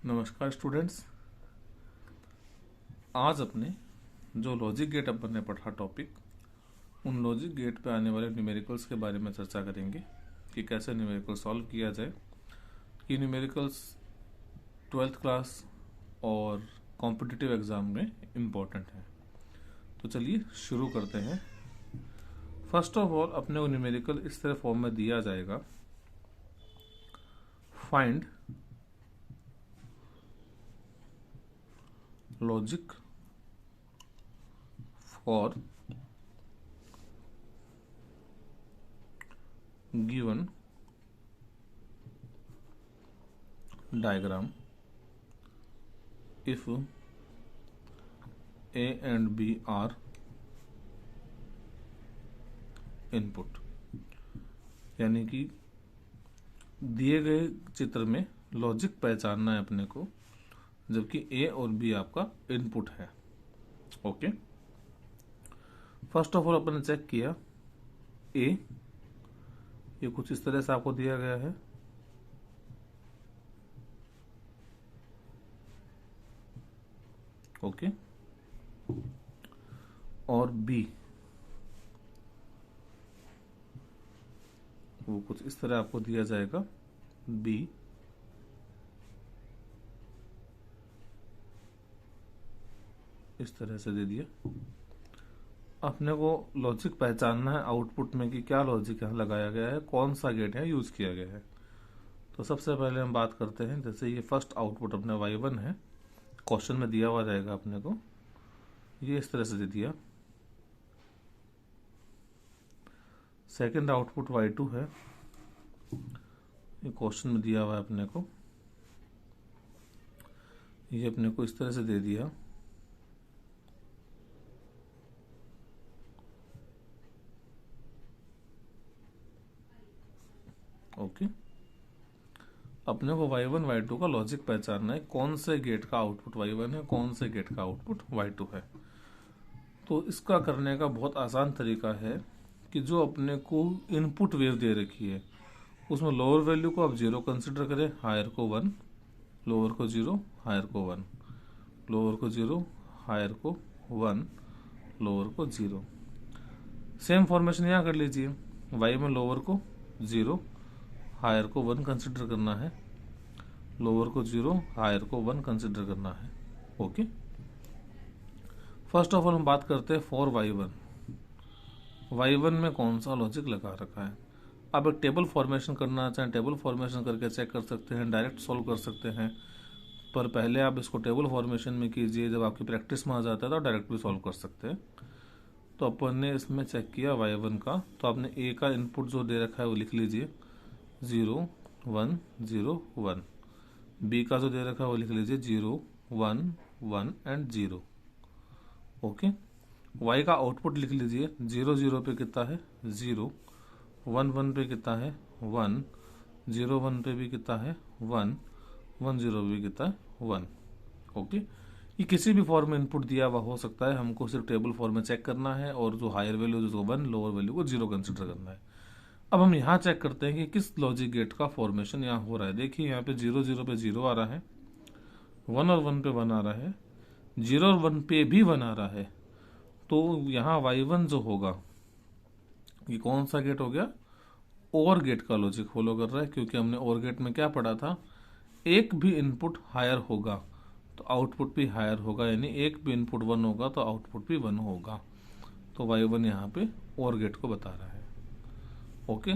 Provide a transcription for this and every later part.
नमस्कार स्टूडेंट्स। आज अपने जो लॉजिक गेट अपन ने पढ़ा टॉपिक, उन लॉजिक गेट पे आने वाले न्यूमेरिकल्स के बारे में चर्चा करेंगे कि कैसे न्यूमेरिकल सॉल्व किया जाए। ये न्यूमेरिकल्स 12th क्लास और कॉम्पिटिटिव एग्ज़ाम में इम्पोर्टेंट है। तो चलिए शुरू करते हैं। फर्स्ट ऑफ ऑल अपने को न्यूमेरिकल इस तरह फॉर्म में दिया जाएगा, find logic for given diagram if A and B are input। यानी कि दिए गए चित्र में लॉजिक पहचानना है अपने को, जबकि A और B आपका इनपुट है। ओके, फर्स्ट ऑफ ऑल अपन ने चेक किया A, ये कुछ इस तरह से आपको दिया गया है। ओके, और B वो कुछ इस तरह आपको दिया जाएगा। B इस तरह से दे दिया। अपने को लॉजिक पहचानना है आउटपुट में कि क्या लॉजिक यहाँ लगाया गया है, कौन सा गेट है यूज किया गया है। तो सबसे पहले हम बात करते हैं, जैसे ये फर्स्ट आउटपुट अपने y1 है, क्वेश्चन में दिया हुआ रहेगा अपने को, ये इस तरह से दे दिया। सेकंड आउटपुट y2 है, ये क्वेश्चन में दिया हुआ है अपने को, ये अपने को इस तरह से दे दिया। ओके, अपने को y1 y2 का लॉजिक पहचानना है, कौन से गेट का आउटपुट y1 है, कौन से गेट का आउटपुट y2 है। तो इसका करने का बहुत आसान तरीका है कि जो अपने को इनपुट वेव दे रखी है उसमें लोअर वैल्यू को आप 0 कंसिडर करें, हायर को 1, लोअर को 0, हायर को 1, लोअर को 0, हायर को 1, लोअर को 0। सेम फॉर्मेशन यहाँ कर लीजिए, y में लोअर को 0, हायर को 1 कंसिडर करना है, लोअर को 0, हायर को 1 कंसिडर करना है। ओके, फर्स्ट ऑफ ऑल हम बात करते हैं फॉर y1 में कौन सा लॉजिक लगा रखा है। आप एक टेबल फॉर्मेशन करना चाहें, टेबल फॉर्मेशन करके चेक कर सकते हैं, डायरेक्ट सॉल्व कर सकते हैं, पर पहले आप इसको टेबल फॉर्मेशन में कीजिए। जब आपकी प्रैक्टिस में आ जाता है तो डायरेक्ट भी सॉल्व कर सकते हैं। तो अपन ने इसमें चेक किया y1 का, तो आपने a का इनपुट जो दे रखा है वो लिख लीजिए 0 1 0 1, b का जो दे रखा है वो लिख लीजिए 0 1 1 एंड 0। ओके, y का आउटपुट लिख लीजिए 0 0 पे कितना है 0, 1 1 पे कितना है 1, 0 1 पे भी कितना है 1, 1 0 पे भी कितना है 1। ओके, ये किसी भी फॉर्म में इनपुट दिया हुआ हो सकता है, हमको सिर्फ टेबल फॉर्म में चेक करना है और जो हायर वैल्यू जो 1, लोअर वैल्यू को 0 कंसिडर करना है। अब हम यहाँ चेक करते हैं कि किस लॉजिक गेट का फॉर्मेशन यहाँ हो रहा है। देखिए यहाँ पे 0 0 पे 0 आ रहा है, 1 और 1 पे 1 आ रहा है, 0 और 1 पे भी 1 आ रहा है। तो यहाँ y1 जो होगा ये कौन सा गेट हो गया, और गेट का लॉजिक फॉलो कर रहा है, क्योंकि हमने और गेट में क्या पढ़ा था, एक भी इनपुट हायर होगा तो आउटपुट भी हायर होगा, यानी एक भी इनपुट 1 होगा तो आउटपुट भी 1 होगा। तो y1 यहाँ पे और गेट को बता रहा है। ओके,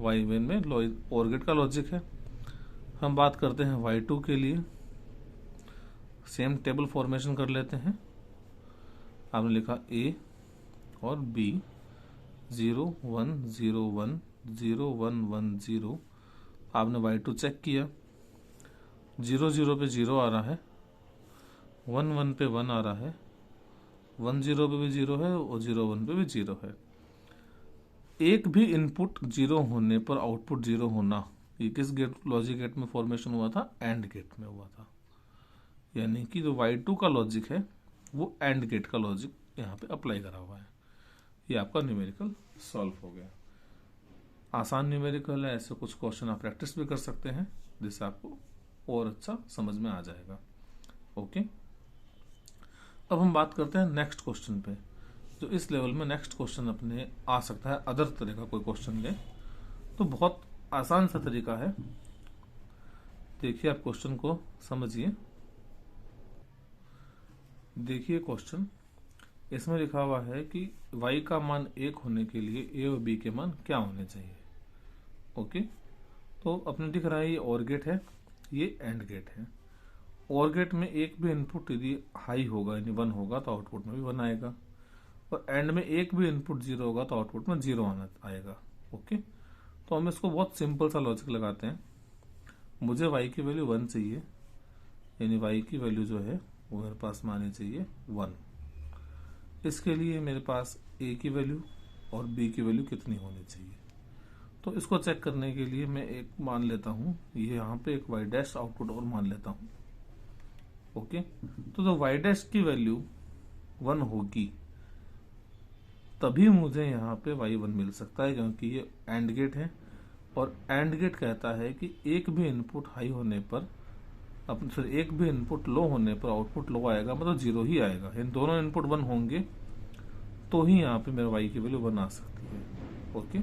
y1 में और गेट का लॉजिक है। हम बात करते हैं y2 के लिए, सेम टेबल फॉर्मेशन कर लेते हैं। आपने लिखा a और b, 0 1 0 1 0 1 1 0। आपने y2 चेक किया, 0 0 पे 0 आ रहा है, 1 1 पे 1 आ रहा है, 1 0 पे भी 0 है और 0 1 पे भी 0 है। एक भी इनपुट 0 होने पर आउटपुट 0 होना, ये किस गेट लॉजिक गेट में फॉर्मेशन हुआ था, एंड गेट में हुआ था। यानी कि जो y2 का लॉजिक है वो एंड गेट का लॉजिक यहाँ पे अप्लाई करा हुआ है। ये आपका न्यूमेरिकल सॉल्व हो गया। आसान न्यूमेरिकल है, ऐसे कुछ क्वेश्चन आप प्रैक्टिस भी कर सकते हैं जिससे आपको और अच्छा समझ में आ जाएगा। ओके, अब हम बात करते हैं नेक्स्ट क्वेश्चन पे। जो इस लेवल में नेक्स्ट क्वेश्चन अपने आ सकता है, अदर तरह का कोई क्वेश्चन ले तो बहुत आसान सा तरीका है। देखिए आप क्वेश्चन को समझिए। देखिए क्वेश्चन, इसमें लिखा हुआ है कि y का मान 1 होने के लिए a और b के मान क्या होने चाहिए। ओके, तो अपने दिख रहा है ये और गेट है, ये एंड गेट है। और गेट में एक भी इनपुट यदि हाई होगा यानी 1 होगा तो आउटपुट में भी 1 आएगा, और एंड में एक भी इनपुट 0 होगा तो आउटपुट में 0 आना आएगा। ओके, तो हम इसको बहुत सिंपल सा लॉजिक लगाते हैं। मुझे y की वैल्यू 1 चाहिए, यानी y की वैल्यू जो है वो मेरे पास में आनी चाहिए 1। इसके लिए मेरे पास a की वैल्यू और b की वैल्यू कितनी होनी चाहिए, तो इसको चेक करने के लिए मैं एक मान लेता हूं, ये यहाँ पे एक y डैश आउटपुट और मान लेता हूं। ओके, तो जो y डैश की वैल्यू 1 होगी तभी मुझे यहाँ पे y1 मिल सकता है, क्योंकि ये एंड गेट है और एंड गेट कहता है कि एक भी इनपुट हाई होने पर फिर एक भी इनपुट लो होने पर आउटपुट लो आएगा, मतलब 0 ही आएगा। इन दोनों इनपुट 1 होंगे तो ही यहाँ पे मेरे y की वैल्यू 1 आ सकती है। ओके,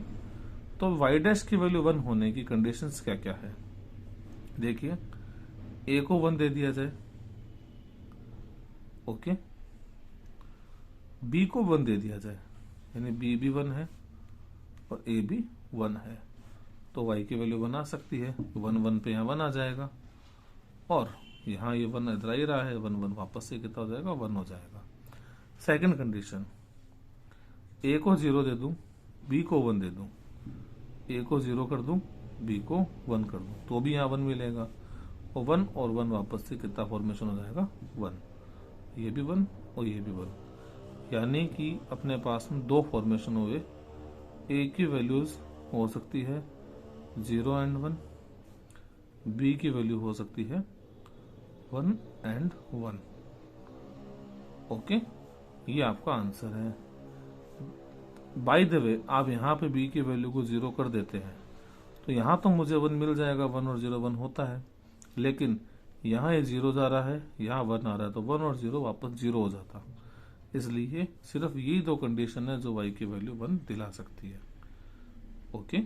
तो y डैश की वैल्यू 1 होने की कंडीशंस क्या क्या है। देखिए, a को 1 दे दिया जाए, ओके, b को 1 दे दिया जाए, यानी b भी 1 है और a भी 1 है, तो y की वैल्यू 1 आ सकती है। 1 1 पे यहाँ 1 आ जाएगा और यहाँ ये 1 इधर आ ही रहा है, 1 1 वापस से कितना हो जाएगा, 1 हो जाएगा। सेकंड कंडीशन, a को 0 दे दूं, b को 1 दे दूं, a को 0 कर दूं, b को 1 कर दूं, तो भी यहाँ 1 मिलेगा, और 1 और 1 वापस से कितना फॉर्मेशन हो जाएगा, 1। ये भी 1 और ये भी 1, यानी कि अपने पास में 2 फॉर्मेशन हुए। a की वैल्यूज हो सकती है 0 एंड 1, b की वैल्यू हो सकती है 1 एंड 1। ओके, ये आपका आंसर है। बाय द वे, आप यहाँ पे b की वैल्यू को 0 कर देते हैं तो यहाँ तो मुझे 1 मिल जाएगा, 1 और 0 1 होता है, लेकिन यहाँ ये 0 जा रहा है, यहाँ 1 आ रहा है, तो 1 और 0 वापस 0 हो जाता। इसलिए सिर्फ यही 2 कंडीशन है जो y की वैल्यू 1 दिला सकती है। ओके,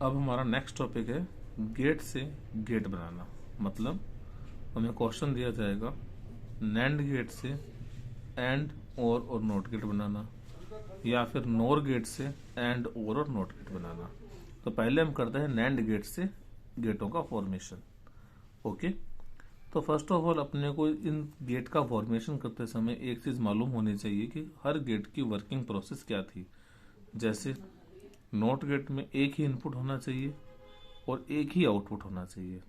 अब हमारा नेक्स्ट टॉपिक है गेट से गेट बनाना। मतलब हमें क्वेश्चन दिया जाएगा नैंड गेट से एंड और नॉट गेट बनाना, या फिर नोर गेट से एंड और नॉट गेट बनाना। तो पहले हम करते हैं नैंड गेट से गेटों का फॉर्मेशन। ओके, तो फर्स्ट ऑफ ऑल अपने को इन गेट का फॉर्मेशन करते समय एक चीज मालूम होनी चाहिए कि हर गेट की वर्किंग प्रोसेस क्या थी। जैसे नॉट गेट में एक ही इनपुट होना चाहिए और एक ही आउटपुट होना चाहिए।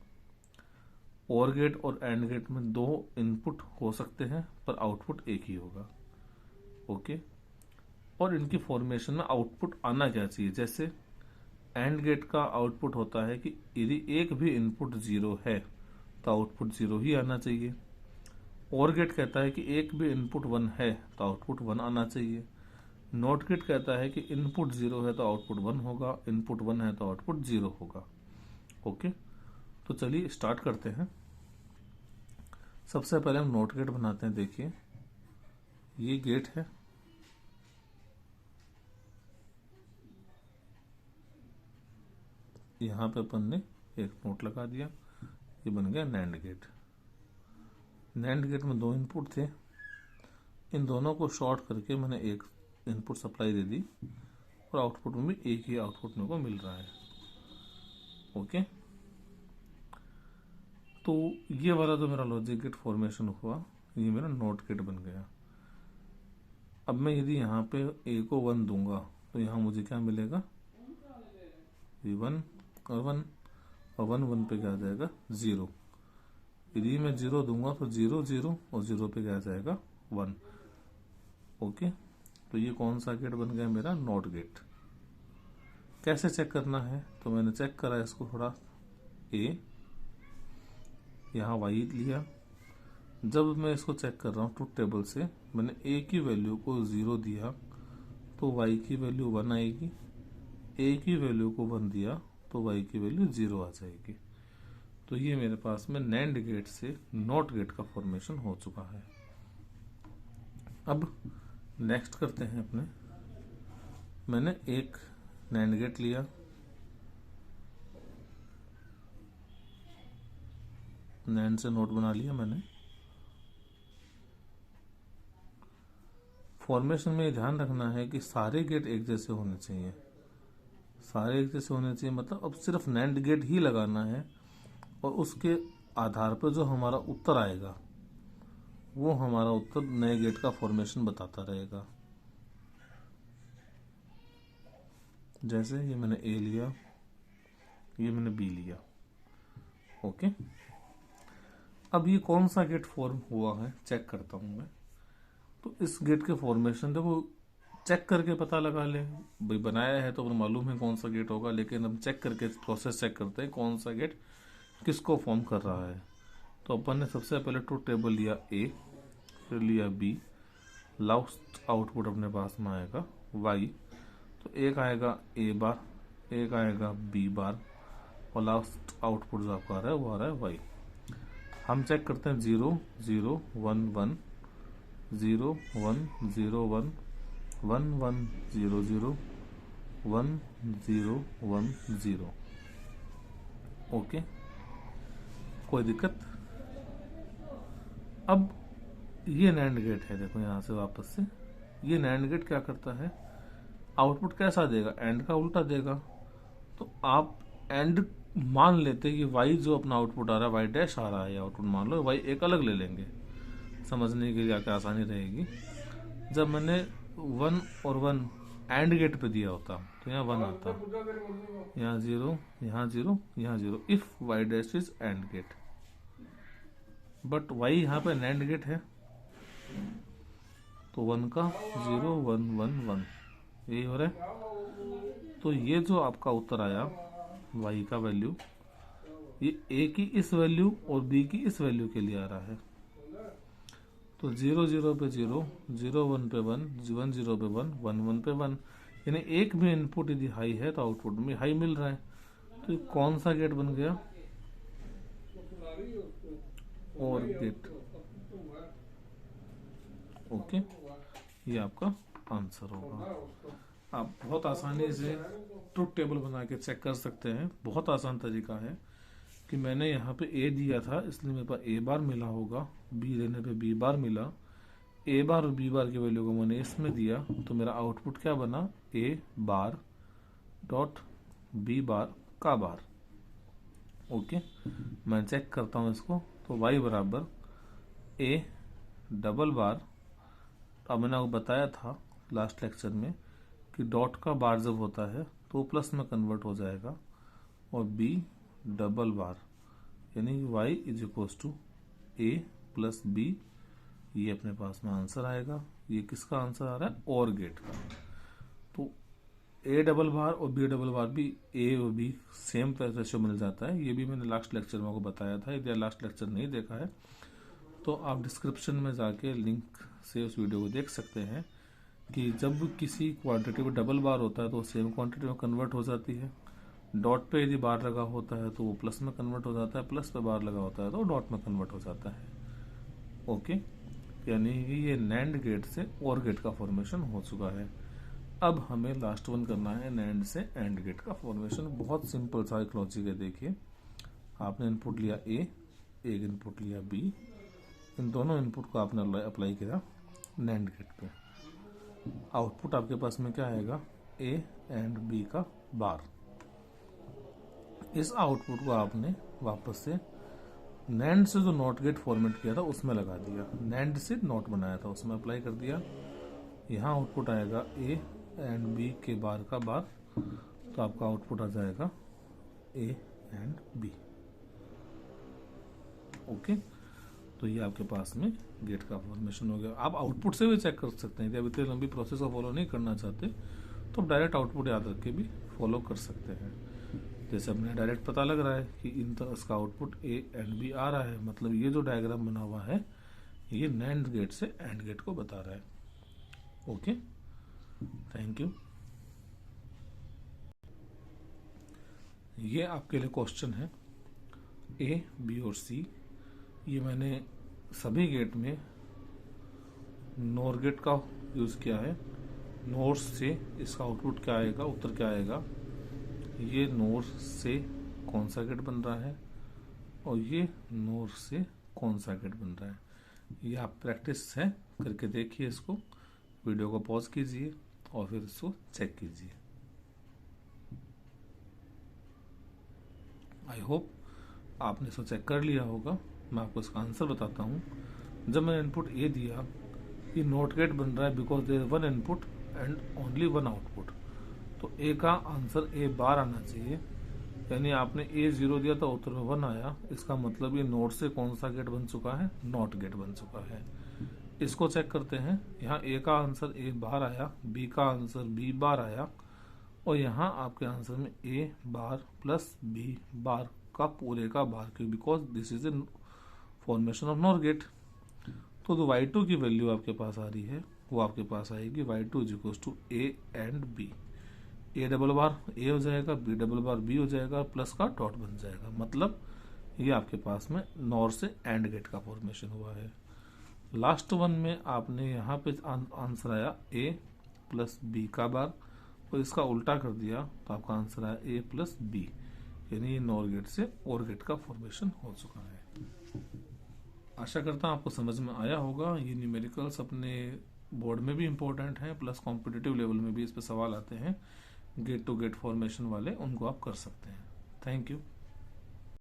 और गेट और एंड गेट में 2 इनपुट हो सकते हैं पर आउटपुट एक ही होगा। ओके, और इनकी फॉर्मेशन में आउटपुट आना क्या चाहिए। जैसे एंड गेट का आउटपुट होता है कि यदि एक भी इनपुट 0 है तो आउटपुट 0 ही आना चाहिए। और गेट कहता है कि एक भी इनपुट 1 है तो आउटपुट 1 आना चाहिए। नॉट गेट कहता है कि इनपुट 0 है तो आउटपुट 1 होगा, इनपुट 1 है तो आउटपुट 0 होगा। ओके, तो चलिए स्टार्ट करते हैं। सबसे पहले हम नॉट गेट बनाते हैं। देखिए, ये गेट है, यहां पे अपन ने एक नोट लगा दिया, ये बन गया नैंड गेट। नैंड गेट में 2 इनपुट थे, इन दोनों को शॉर्ट करके मैंने एक इनपुट सप्लाई दे दी और आउटपुट में भी एक ही आउटपुट मेरे को मिल रहा है। ओके, तो ये वाला जो मेरा लॉजिक गेट फॉर्मेशन हुआ ये मेरा नॉट गेट बन गया। अब मैं यदि यहाँ पे a को 1 दूंगा तो यहाँ मुझे क्या मिलेगा, ये 1 और 1 और 1 1 पे क्या आ जाएगा, 0। यदि मैं 0 दूंगा तो 0 0 और 0 पे क्या आ जाएगा, 1। ओके, तो ये कौन सा गेट बन गया, मेरा नॉट गेट। कैसे चेक करना है, तो मैंने चेक करा इसको थोड़ा। a यहाँ y लिया, जब मैं इसको चेक कर रहा हूँ ट्रुथ टेबल से, मैंने a की वैल्यू को 0 दिया तो y की वैल्यू 1 आएगी, ए की वैल्यू को 1 दिया तो वाई की वैल्यू 0 आ जाएगी। तो ये मेरे पास में नैंड गेट से नॉट गेट का फॉर्मेशन हो चुका है। अब नेक्स्ट करते हैं अपने, मैंने एक नैंड गेट लिया, नैंड से नोट बना लिया मैंने। फॉर्मेशन में ये ध्यान रखना है कि सारे गेट एक जैसे होने चाहिए, सारे एक जैसे होने चाहिए, मतलब अब सिर्फ नैंड गेट ही लगाना है और उसके आधार पर जो हमारा उत्तर आएगा वो हमारा उत्तर नए गेट का फॉर्मेशन बताता रहेगा। जैसे ये मैंने ए लिया, ये मैंने बी लिया, ओके। अब ये कौन सा गेट फॉर्म हुआ है चेक करता हूं मैं। तो इस गेट के फॉर्मेशन देखो चेक करके पता लगा ले, भाई बनाया है तो मालूम है कौन सा गेट होगा, लेकिन हम चेक करके प्रोसेस चेक करते हैं कौन सा गेट किसको फॉर्म कर रहा है। तो अपन ने सबसे पहले ट्रुथ टेबल लिया ए, फिर लिया बी, लास्ट आउटपुट अपने पास में आएगा वाई। तो एक आएगा ए बार, एक आएगा बी बार, और लास्ट आउटपुट जो आपका आ रहा है वो आ रहा है वाई। हम चेक करते हैं 0 0 1 1 0 1 0 1 1 1 0 0 1 0 1 0, ओके, कोई दिक्कत। अब ये नैंड गेट है, देखो यहां से वापस से ये नैंड गेट क्या करता है, आउटपुट कैसा देगा, एंड का उल्टा देगा। तो आप एंड मान लेते कि वाई जो अपना आउटपुट आ रहा है वाई डैश आ रहा है, आउटपुट मान लो वाई एक अलग ले लेंगे, समझने के लिए क्या आसानी रहेगी। जब मैंने 1 और 1 एंड गेट पे दिया होता तो यहाँ 1 आता, यहाँ 0, यहाँ 0, यहाँ 0, if Y dash is and gate. But Y यहाँ पे नैंड गेट है तो 1 का 0 1 1 1 यही हो रहा है। तो ये जो आपका उत्तर आया वाई का वैल्यू, ये ए की इस वैल्यू और बी की इस वैल्यू के लिए आ रहा है। तो 0 0 पे 0, 0 1 पे 1, 1 0 पे 1, 1 1 पे 1, यानी एक भी इनपुट यदि हाई है तो आउटपुट में हाई मिल रहा है। तो ये कौन सा गेट बन गया, और गेट, ओके, ये आपका आंसर होगा। आप बहुत आसानी से ट्रुथ टेबल बना के चेक कर सकते हैं। बहुत आसान तरीका है कि मैंने यहाँ पे ए दिया था इसलिए मेरे पास ए बार मिला होगा, बी देने पे बी बार मिला, ए बार और बी बार की वैल्यू को मैंने इसमें दिया तो मेरा आउटपुट क्या बना, ए बार डॉट बी बार का बार, ओके। मैं चेक करता हूँ इसको, तो y बराबर ए डबल बार, अब मैंने आपको बताया था लास्ट लेक्चर में कि डॉट का बार जब होता है तो प्लस में कन्वर्ट हो जाएगा, और b डबल बार यानी y is equal to A plus B, ये अपने पास में आंसर आएगा। ये किसका आंसर आ रहा है, और गेट का। तो ए डबल बार और बी डबल बार भी ए और बी सेम रेशियो मिल जाता है, ये भी मैंने लास्ट लेक्चर में आपको बताया था। यदि लास्ट लेक्चर नहीं देखा है तो आप डिस्क्रिप्शन में जाके लिंक से उस वीडियो को देख सकते हैं कि जब किसी क्वांटिटी में डबल बार होता है तो सेम क्वांटिटी में कन्वर्ट हो जाती है। डॉट पे यदि बार लगा होता है तो वो प्लस में कन्वर्ट हो जाता है, प्लस पे बार लगा होता है तो डॉट में कन्वर्ट हो जाता है, ओके। यानी ये नैंड गेट से और गेट का फॉर्मेशन हो चुका है। अब हमें लास्ट वन करना है नैंड से एंड गेट का फॉर्मेशन। बहुत सिंपल सा एक लॉजिक है, देखिए आपने इनपुट लिया ए, एक इनपुट लिया बी, इन दोनों इनपुट को आपने अप्लाई किया नैंड गेट पे। आउटपुट आपके पास में क्या आएगा, ए एंड बी का बार। इस आउटपुट को आपने वापस से नैंड से जो नॉट गेट फॉर्मेट किया था उसमें लगा दिया, नैंड से नॉट बनाया था उसमें अप्लाई कर दिया। यहाँ आउटपुट आएगा ए एंड बी के बार का बार, तो आपका आउटपुट आ जाएगा ए एंड बी, ओके। तो ये आपके पास में गेट का फॉर्मेशन हो गया। आप आउटपुट से भी चेक कर सकते हैं, यदि इतनी लंबी प्रोसेस को फॉलो नहीं करना चाहते तो डायरेक्ट आउटपुट याद रख के भी फॉलो कर सकते हैं। जैसे अपने डायरेक्ट पता लग रहा है कि इन तरह इसका आउटपुट ए एंड बी आ रहा है, मतलब ये जो डायग्राम बना हुआ है ये नैंड गेट से एंड गेट को बता रहा है, ओके। Thank you. ये आपके लिए क्वेश्चन है ए, बी और सी। ये मैंने सभी गेट में नॉर गेट का यूज़ किया है। नॉर से इसका आउटपुट क्या आएगा, उत्तर क्या आएगा, ये नॉर से कौन सा गेट बन रहा है और ये नॉर से कौन सा गेट बन रहा है। ये आप प्रैक्टिस है करके देखिए। इसको वीडियो को पॉज कीजिए और फिर इसको चेक कीजिए। आई होप आपने इसको चेक कर लिया होगा। मैं आपको इसका आंसर बताता हूँ। जब मैंने इनपुट ए दिया, ये नॉट गेट बन रहा है because there is one input and only one output. तो ए का आंसर ए बार आना चाहिए, यानी आपने ए 0 दिया तो उत्तर में 1 आया। इसका मतलब ये नोट से कौन सा गेट बन चुका है, नॉट गेट बन चुका है। इसको चेक करते हैं। यहाँ ए का आंसर ए बार आया, बी का आंसर बी बार आया और यहाँ आपके आंसर में ए बार प्लस बी बार का पूरे का बार, क्यों, because this is a formation of NOR gate. तो जो y2 की वैल्यू आपके पास आ रही है वो आपके पास आएगी y2 is equal to a and b. A double बार ए हो जाएगा, बी डबल बार बी हो जाएगा, प्लस का डॉट बन जाएगा। मतलब ये आपके पास में नॉर से एंड गेट का फॉर्मेशन हुआ है। लास्ट वन में आपने यहाँ पे आंसर आया ए प्लस बी का बार और इसका उल्टा कर दिया तो आपका आंसर आया ए प्लस बी, यानी ये नॉर गेट से और गेट का फॉर्मेशन हो चुका है। आशा करता हूँ आपको समझ में आया होगा। ये न्यूमेरिकल्स अपने बोर्ड में भी इम्पोर्टेंट हैं, प्लस कॉम्पिटिटिव लेवल में भी इस पे सवाल आते हैं गेट टू गेट फॉर्मेशन वाले, उनको आप कर सकते हैं। Thank you.